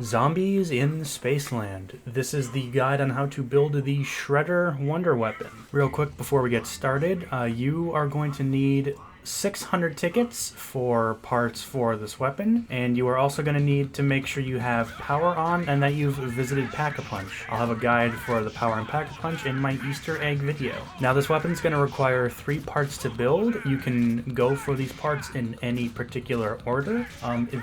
Zombies in Spaceland. This is the guide on how to build the Shredder Wonder Weapon. Real quick before we get started, you are going to need 600 tickets for parts for this weapon, and you are also going to need to make sure you have power on and that you've visited Pack-a-Punch. I'll have a guide for the power and Pack-a-Punch in my Easter egg video. Now this weapon's going to require 3 parts to build. You can go for these parts in any particular order.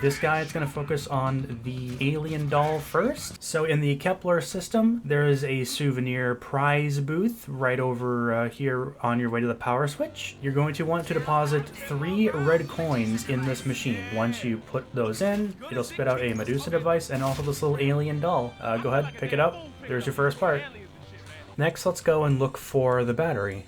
This guide's going to focus on the alien doll first. So in the Kepler system, there is a souvenir prize booth right over here on your way to the power switch. You're going to want to deposit 3 red coins in this machine. Once you put those in, it'll spit out a Medusa device and also this little alien doll. Go ahead, pick it up. There's your first part. Next, let's go and look for the battery.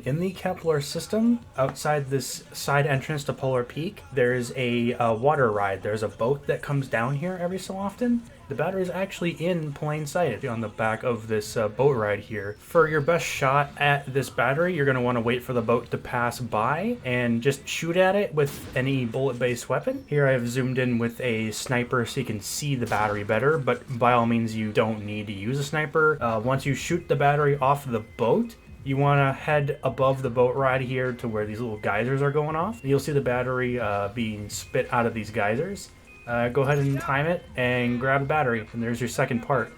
In the Kepler system, outside this side entrance to Polar Peak, there's a water ride. There's a boat that comes down here every so often. The battery is actually in plain sight on the back of this boat ride here. For your best shot at this battery, you're going to want to wait for the boat to pass by and just shoot at it with any bullet-based weapon. Here I have zoomed in with a sniper so you can see the battery better, but by all means you don't need to use a sniper. Once you shoot the battery off the boat, you want to head above the boat ride here to where these little geysers are going off. You'll see the battery being spit out of these geysers. Go ahead and time it and grab the battery, and there's your second part.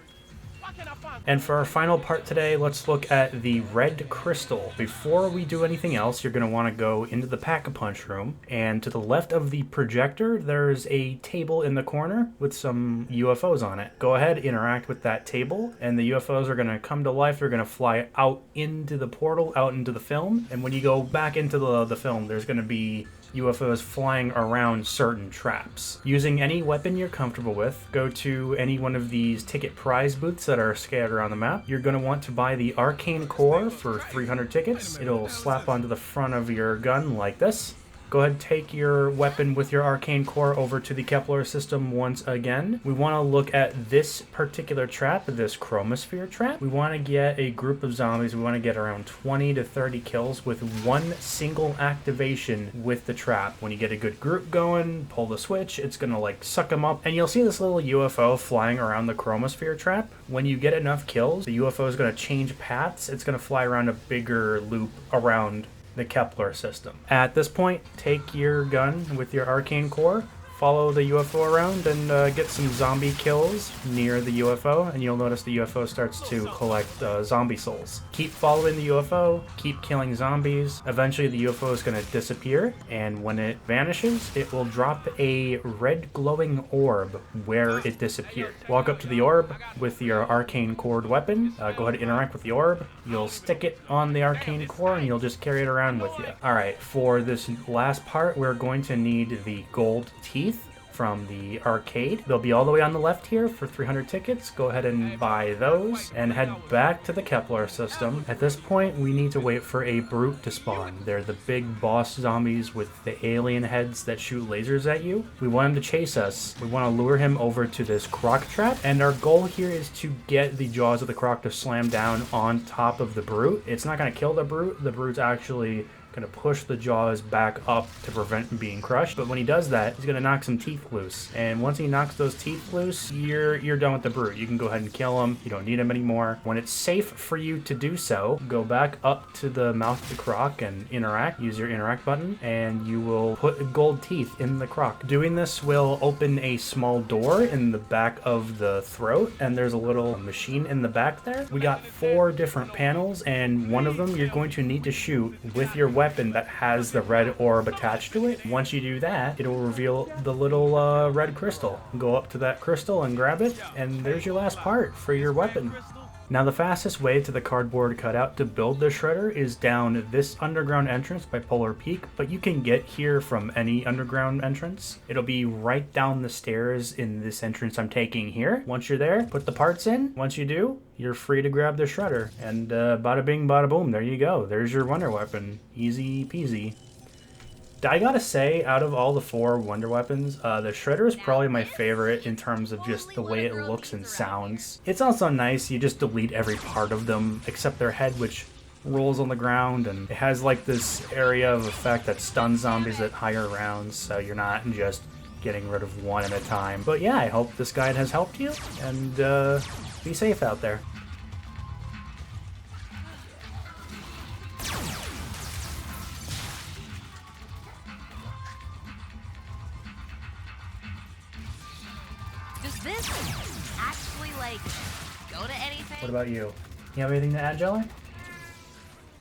And for our final part today, let's look at the red crystal. Before we do anything else, you're going to want to go into the Pack-a-Punch room, and to the left of the projector, there's a table in the corner with some UFOs on it. Go ahead, interact with that table, and the UFOs are going to come to life. They're going to fly out into the portal, out into the film, and when you go back into the film, there's going to be UFOs flying around certain traps. Using any weapon you're comfortable with, go to any one of these ticket prize booths that are scattered around the map. You're going to want to buy the arcane core for 300 tickets. It'll slap onto the front of your gun like this. Go ahead and take your weapon with your arcane core over to the Kepler system once again. We want to look at this particular trap, this chromosphere trap. We want to get a group of zombies. We want to get around 20 to 30 kills with one single activation with the trap. When you get a good group going, pull the switch, it's going to like suck them up. And you'll see this little UFO flying around the chromosphere trap. When you get enough kills, the UFO is going to change paths. It's going to fly around a bigger loop around the Kepler system. At this point, take your gun with your arcane core, follow the UFO around, and get some zombie kills near the UFO, and you'll notice the UFO starts to collect zombie souls. Keep following the UFO, keep killing zombies. Eventually the UFO is going to disappear, and when it vanishes, it will drop a red glowing orb where it disappeared. Walk up to the orb with your arcane core weapon. Go ahead and interact with the orb. You'll stick it on the arcane core, and you'll just carry it around with you. Alright, for this last part, we're going to need the gold teeth from the arcade. They'll be all the way on the left here for 300 tickets. Go ahead and buy those and head back to the Kepler system. At this point, we need to wait for a brute to spawn. They're the big boss zombies with the alien heads that shoot lasers at you. We want him to chase us. We want to lure him over to this croc trap, and our goal here is to get the jaws of the croc to slam down on top of the brute. It's not going to kill the brute. The brute's actually going to push the jaws back up to prevent him being crushed, but when he does that, he's going to knock some teeth loose, and once he knocks those teeth loose, you're done with the brute. You can go ahead and kill him. You don't need him anymore. When it's safe for you to do so, go back up to the mouth of the croc and interact. Use your interact button, and you will put gold teeth in the croc. Doing this will open a small door in the back of the throat, and there's a little machine in the back there. We got 4 different panels, and one of them you're going to need to shoot with your weapon that has the red orb attached to it. Once you do that, it'll reveal the little red crystal. Go up to that crystal and grab it, and there's your last part for your weapon. Now the fastest way to the cardboard cutout to build the shredder is down this underground entrance by Polar Peak, but you can get here from any underground entrance. It'll be right down the stairs in this entrance I'm taking here. Once you're there, put the parts in. Once you do, you're free to grab the shredder. And bada bing, bada boom, there you go. There's your wonder weapon. Easy peasy. I gotta say, out of all the 4 wonder weapons, the shredder is probably my favorite in terms of just the way it looks and sounds. It's also nice, you just delete every part of them except their head, which rolls on the ground, and it has like this area of effect that stuns zombies at higher rounds, so you're not just getting rid of one at a time. But yeah, I hope this guide has helped you, and be safe out there. Does this actually, like, go to anything? What about you? You have anything to add, Jelly?